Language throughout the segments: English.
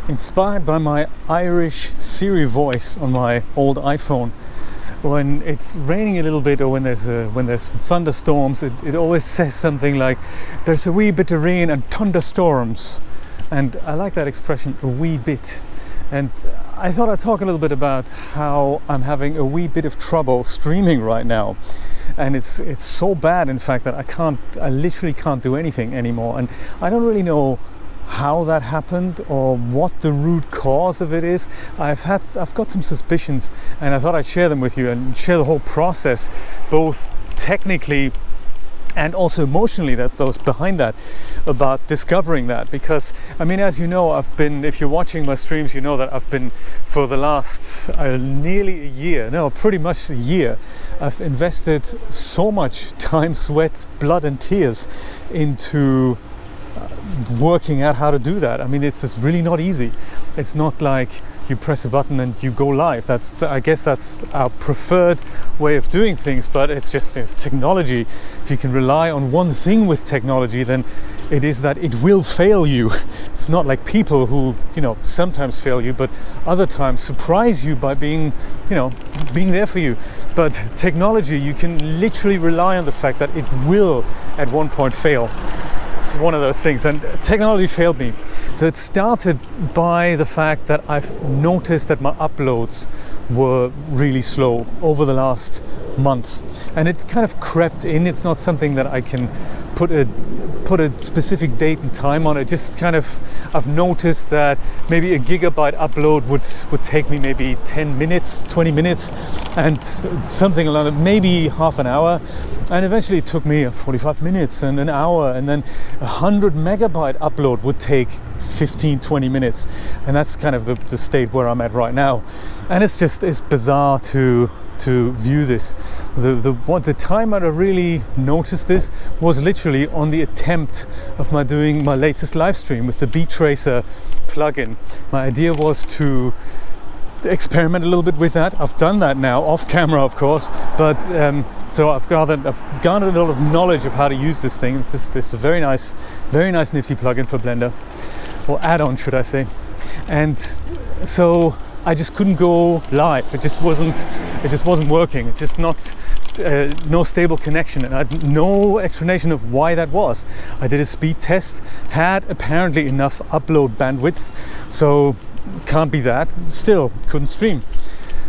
inspired by my Irish Siri voice on my old iPhone. When it's raining a little bit, or when there's thunderstorms, it always says something like, "There's a wee bit of rain and thunderstorms," and I like that expression, a wee bit. And I thought I'd talk a little bit about how I'm having a wee bit of trouble streaming right now, and it's so bad, in fact, that I literally can't do anything anymore, and I don't really know how that happened or what the root cause of it is. I've got some suspicions, and I thought I'd share them with you and share the whole process, both technically and also emotionally, that those behind that, about discovering that. Because I mean, as you know, if you're watching my streams, you know that I've been, for the last nearly a year, no, pretty much a year, I've invested so much time, sweat, blood and tears into working out how to do that. I mean, it's just really not easy. It's not like you press a button and you go live. I guess that's our preferred way of doing things, but it's technology. If you can rely on one thing with technology, then it is that it will fail you. It's not like people who, sometimes fail you, but other times surprise you by being there for you. But technology, you can literally rely on the fact that it will at one point fail. It's one of those things, and technology failed me. So it started by the fact that I've noticed that my uploads were really slow over the last month, and it kind of crept in. It's not something that I can put a specific date and time on it. Just kind of, I've noticed that maybe a gigabyte upload would take me maybe 10 minutes, 20 minutes, and something along that, maybe half an hour, and eventually it took me 45 minutes and an hour, and then 100 megabyte upload would take 15-20 minutes, and that's kind of the state where I'm at right now. And it's bizarre to view this. The time I really noticed this was literally on the attempt of doing my latest live stream with the Beat Tracer plugin. My idea was to experiment a little bit with that. I've done that now off camera, of course, but so I've garnered a lot of knowledge of how to use this thing. It's this very nice nifty plugin for Blender, or add-on, should I say. And so I just couldn't go live. It just wasn't working. It's just not no stable connection, and I had no explanation of why that was. I did a speed test, had apparently enough upload bandwidth, so can't be that. Still couldn't stream.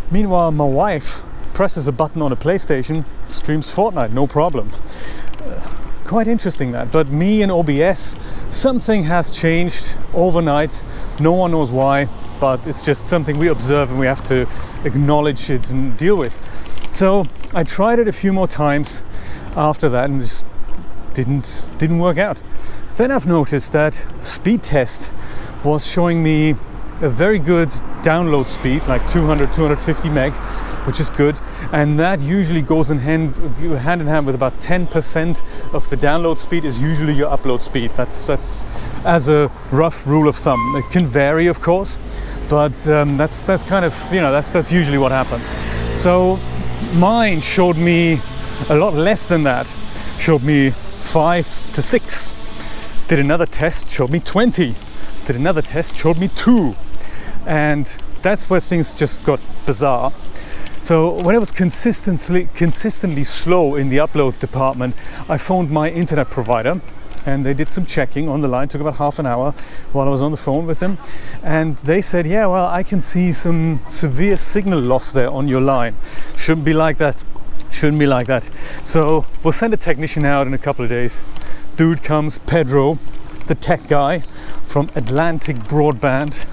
Meanwhile, my wife presses a button on a PlayStation, streams Fortnite, no problem. Quite interesting that. But me and OBS, something has changed overnight. No one knows why, but it's just something we observe and we have to acknowledge it and deal with. So I tried it a few more times after that, and just didn't work out. Then I've noticed that speed test was showing me a very good download speed, like 250 meg, which is good, and that usually goes hand in hand with about 10% of the download speed is usually your upload speed. That's as a rough rule of thumb. It can vary, of course, but that's kind of, that's usually what happens. So mine showed me a lot less than that, showed me 5 to 6. Did another test, showed me 20. Did another test, showed me 2. And that's where things just got bizarre. So when it was consistently slow in the upload department, I phoned my internet provider, and they did some checking on the line. Took about half an hour while I was on the phone with them, and they said, yeah, well, I can see some severe signal loss there on your line. Shouldn't be like that. So we'll send a technician out in a couple of days. Dude comes, Pedro, the tech guy from Atlantic Broadband.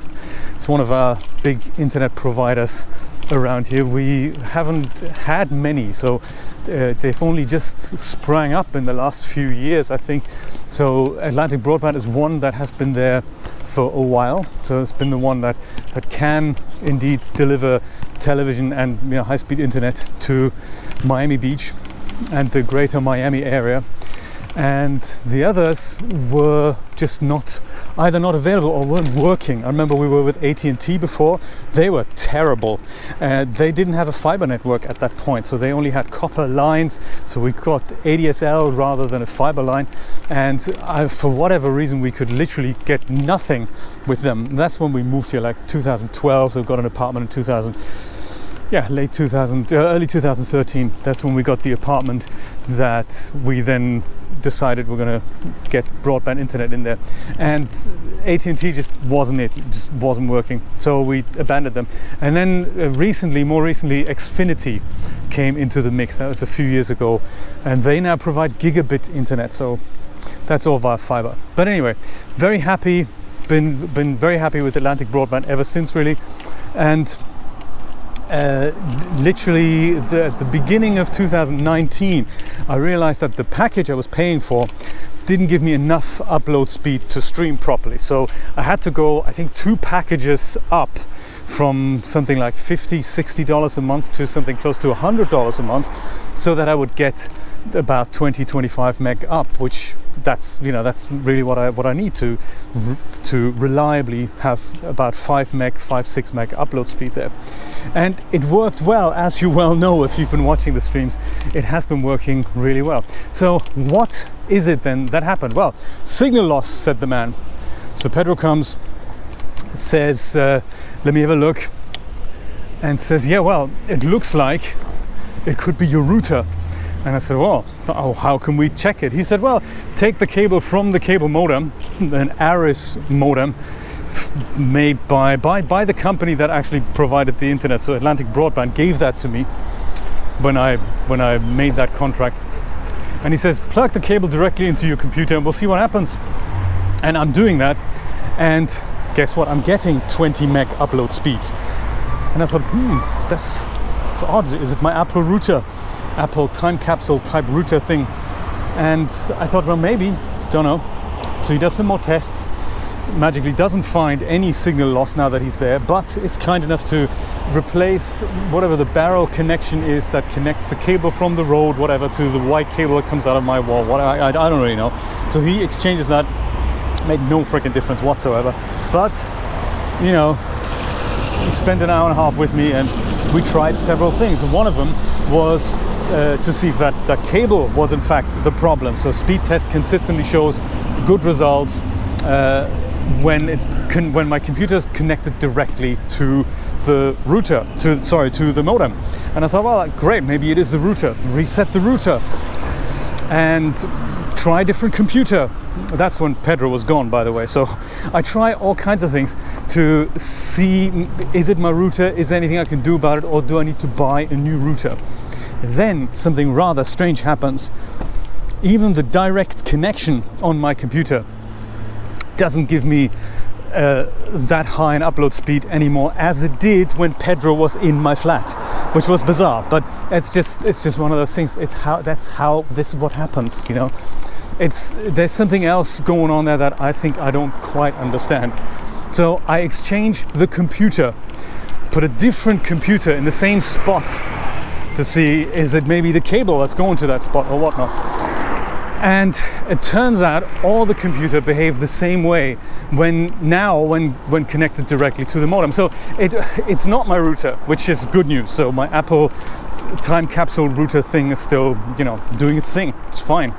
It's one of our big internet providers around here. We haven't had many, so they've only just sprang up in the last few years, I think. So Atlantic Broadband is one that has been there for a while. So it's been the one that can indeed deliver television and high-speed internet to Miami Beach and the greater Miami area. and the others were just either not available or weren't working. I remember we were with AT&T before. They were terrible. They didn't have a fiber network at that point, so they only had copper lines, so we got ADSL rather than a fiber line, and for whatever reason we could literally get nothing with them. And that's when we moved here, like 2012, so we got an apartment in late 2000, early 2013. That's when we got the apartment that we then decided we're going to get broadband internet in there, and AT&T just wasn't working, so we abandoned them. And then more recently Xfinity came into the mix. That was a few years ago, and they now provide gigabit internet, so that's all via fiber. But anyway, very happy, been very happy with Atlantic Broadband ever since, really. And literally at the beginning of 2019, I realized that the package I was paying for didn't give me enough upload speed to stream properly. So I had to go, I think, 2 packages up, from something like $50-$60 a month to something close to $100 a month, so that I would get about 20-25 meg up, which that's really what I need to reliably have about 5-6 meg upload speed there. And it worked well, as you well know if you've been watching the streams. It has been working really well. So what is it then that happened? Well, signal loss, said the man. So Pedro comes, says, let me have a look, and says, yeah, well, it looks like it could be your router. And I said, well, how can we check it? He said, well, take the cable from the cable modem, an Aris modem, made by the company that actually provided the internet. So Atlantic Broadband gave that to me when I made that contract. And he says, plug the cable directly into your computer and we'll see what happens. And I'm doing that, and guess what? I'm getting 20 meg upload speed. And I thought, that's odd. Is it my Apple router? Apple time capsule type router thing? And I thought, well, maybe, don't know. So he does some more tests, magically doesn't find any signal loss now that he's there, but is kind enough to replace whatever the barrel connection is that connects the cable from the road, whatever, to the white cable that comes out of my wall. I don't really know. So he exchanges that. Made no freaking difference whatsoever. But, you know, he spent an hour and a half with me, and we tried several things. One of them was to see if that cable was in fact the problem. So speed test consistently shows good results when my computer is connected directly to the router, to the modem. And I thought, well, great, maybe it is the router. Reset the router and try a different computer. That's when Pedro was gone, by the way. So I try all kinds of things to see, is it my router? Is there anything I can do about it? Or do I need to buy a new router? Then something rather strange happens. Even the direct connection on my computer doesn't give me that high an upload speed anymore as it did when Pedro was in my flat, which was bizarre. But it's just one of those things. This is what happens, you know. There's something else going on there that I think I don't quite understand. So I exchange the computer, put a different computer in the same spot to see, is it maybe the cable that's going to that spot or whatnot. And it turns out all the computer behave the same way when connected directly to the modem. So it's not my router, which is good news. So my Apple time capsule router thing is still, you know, doing its thing. It's fine.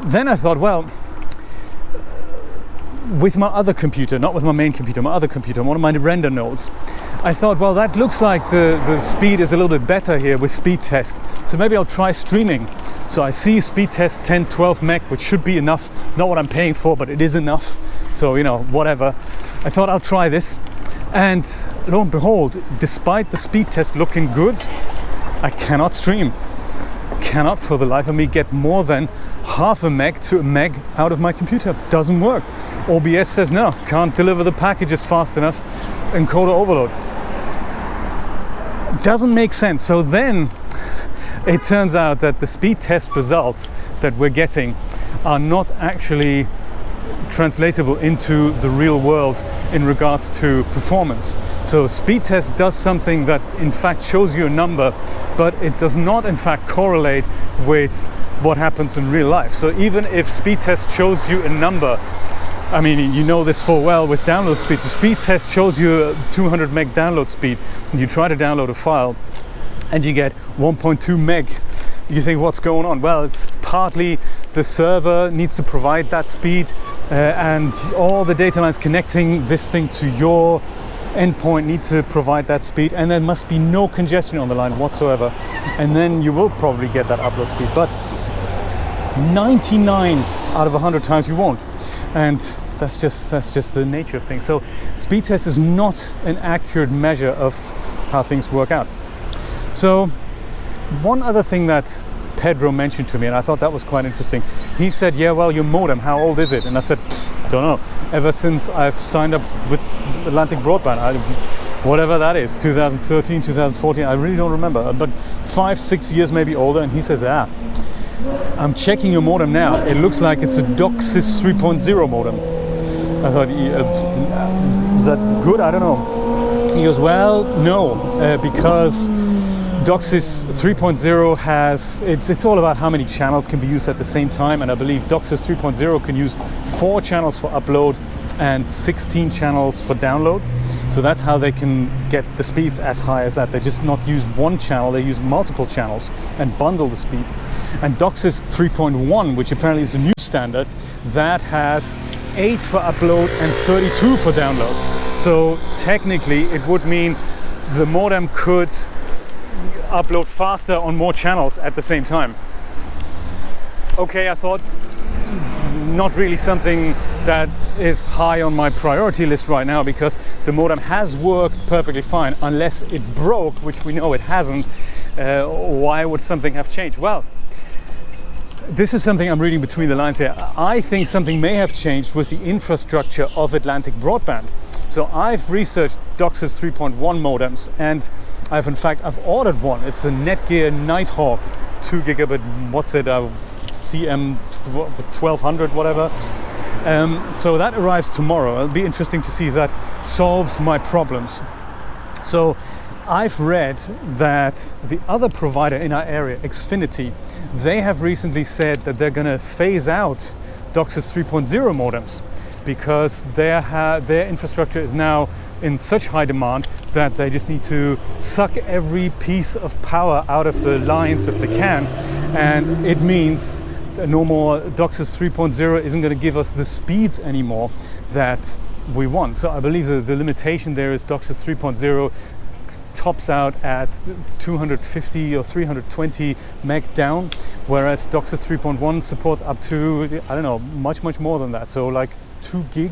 Then I thought, well, with my other computer, not with my main computer, my other computer, one of my render nodes, I thought, well, that looks like the speed is a little bit better here with speed test. So maybe I'll try streaming. So I see speed test 10-12 meg, which should be enough. Not what I'm paying for, but it is enough. So, you know, whatever. I thought I'll try this. And lo and behold, despite the speed test looking good, I cannot stream. Cannot for the life of me get more than half a meg to a meg out of my computer. Doesn't work. OBS says no, can't deliver the packages fast enough. Encoder overload. Doesn't make sense. So then it turns out that the speed test results that we're getting are not actually translatable into the real world in regards to performance. So speed test does something that in fact shows you a number, but it does not in fact correlate with what happens in real life. So even if speed test shows you a number, I mean, you know this full well with download speed. So speed test shows you a 200 meg download speed, and you try to download a file and you get 1.2 meg. You think, what's going on? Well, it's partly the server needs to provide that speed, and all the data lines connecting this thing to your endpoint need to provide that speed, and there must be no congestion on the line whatsoever, and then you will probably get that upload speed. But 99 out of 100 times you won't, and that's just the nature of things. So speed test is not an accurate measure of how things work out. So one other thing that Pedro mentioned to me, and I thought that was quite interesting. He said, yeah, well, your modem, how old is it? And I said, don't know. Ever since I've signed up with Atlantic Broadband, whatever that is, 2013, 2014, I really don't remember, but 5-6 years maybe older. And he says, I'm checking your modem now. It looks like it's a DOCSIS 3.0 modem. I thought, is that good? I don't know. He goes, well, no, because DOCSIS 3.0 has, it's all about how many channels can be used at the same time, and I believe DOCSIS 3.0 can use 4 channels for upload and 16 channels for download. So that's how they can get the speeds as high as that. They just not use one channel, they use multiple channels and bundle the speed. And DOCSIS 3.1, which apparently is a new standard, that has 8 for upload and 32 for download. So technically it would mean the modem could upload faster on more channels at the same time. Okay, I thought, not really something that is high on my priority list right now, because the modem has worked perfectly fine unless it broke, which we know it hasn't. Why would something have changed? Well, this is something I'm reading between the lines here. I think something may have changed with the infrastructure of Atlantic Broadband. So I've researched DOCSIS 3.1 modems, and I've ordered one. It's a Netgear Nighthawk 2 gigabit, CM 1200, whatever. So that arrives tomorrow. It'll be interesting to see if that solves my problems. So I've read that the other provider in our area, Xfinity, they have recently said that they're going to phase out DOCSIS 3.0 modems, because their infrastructure is now in such high demand that they just need to suck every piece of power out of the lines that they can, and it means no more DOCSIS 3.0 isn't going to give us the speeds anymore that we want. So I believe the limitation there is DOCSIS 3.0 tops out at 250 or 320 meg down, whereas DOCSIS 3.1 supports up to, I don't know, much more than that. So like 2 gig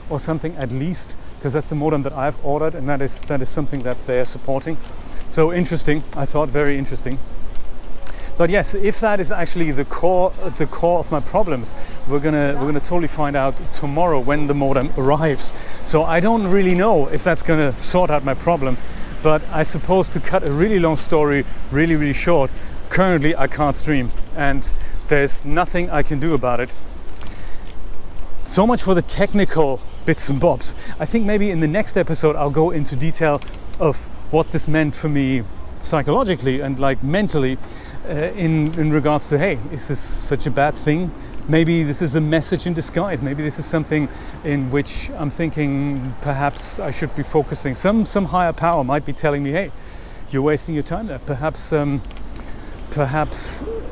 or something at least, because that's the modem that I've ordered, and that is something that they're supporting. So interesting, I thought, very interesting. But yes, if that is actually the core of my problems, we're gonna totally find out tomorrow when the modem arrives. So I don't really know if that's gonna sort out my problem. But I suppose, to cut a really long story really short, currently I can't stream, and there's nothing I can do about it. So much for the technical bits and bobs. I think maybe in the next episode I'll go into detail of what this meant for me psychologically and like mentally, in regards to, hey, is this such a bad thing? Maybe this is a message in disguise. Maybe this is something in which I'm thinking perhaps I should be focusing. Some higher power might be telling me, hey, you're wasting your time there. Perhaps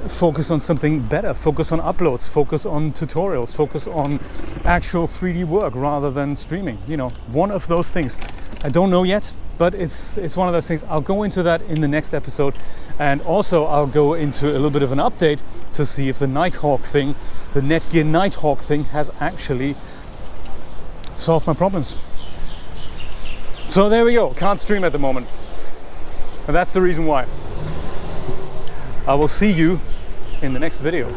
focus on something better. Focus on uploads. Focus on tutorials. Focus on actual 3D work rather than streaming. You know, one of those things. I don't know yet, but it's one of those things. I'll go into that in the next episode, and also I'll go into a little bit of an update to see if the Nighthawk thing, the Netgear Nighthawk thing, has actually solved my problems. So there we go. Can't stream at the moment, and that's the reason why. I will see you in the next video.